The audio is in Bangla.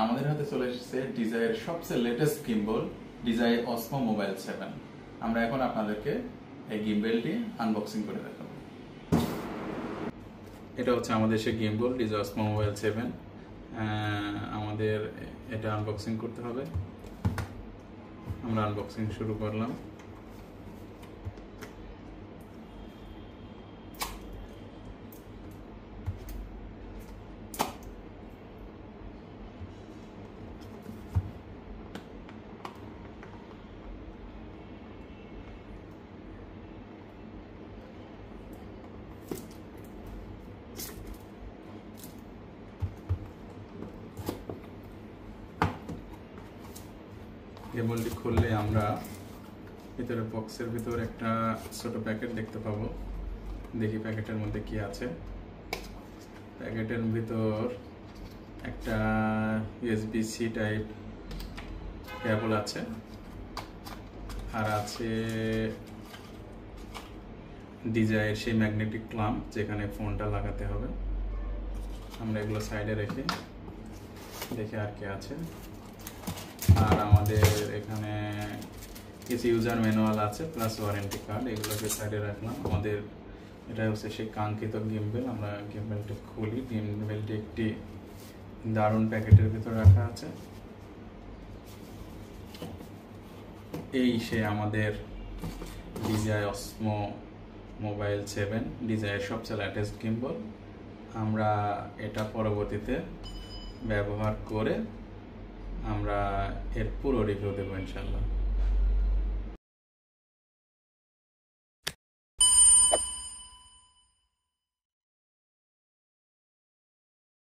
আমাদের হাতে চলে এসেছে ডিজাইয়ের সবচেয়ে লেটেস্ট গিম্বল ডিজাই অসমো মোবাইল 7। আমরা এখন আপনাদেরকে এই গিম্বলটি আনবক্সিং করে দেখাবো। এটা হচ্ছে আমাদের সেই গিম্বল ডিজাই অসমো মোবাইল 7। আমাদের এটা আনবক্সিং করতে হবে। আমরা আনবক্সিং শুরু করলাম। কেবলটি খুললে আমরা ভিতরে বক্সের ভিতর একটা ছোট প্যাকেট দেখতে পাবো। দেখি প্যাকেটের মধ্যে কি আছে। প্যাকেটের ভিতর একটা USB-C টাইপ কেবল আছে, আর আছে ডিজাইয়ের সেই ম্যাগনেটিক ক্লাম্প যেখানে ফোনটা লাগাতে হবে। আমরা এগুলো সাইডে রেখে দেখি আর কি আছে। আর আমাদের এখানে কিছু ইউজার ম্যানুয়াল আছে প্লাস ওয়ারেন্টি কার্ড, এগুলোকে সাইডে রাখলাম। আমাদের এটা হচ্ছে সেই কাঙ্ক্ষিত গিম্বল। আমরা গিম্বলটি খুলি। গিম্বলটি একটি দারুণ প্যাকেটের ভিতর রাখা আছে। এই সে আমাদের ডিজাই অসমো মোবাইল 7, ডিজাইয়ের সবচেয়ে লেটেস্ট গিম্বল। আমরা এটা পরবর্তীতে ব্যবহার করে আমরা এর পুরো রিভিউ দেবো ইনশাল্লাহ।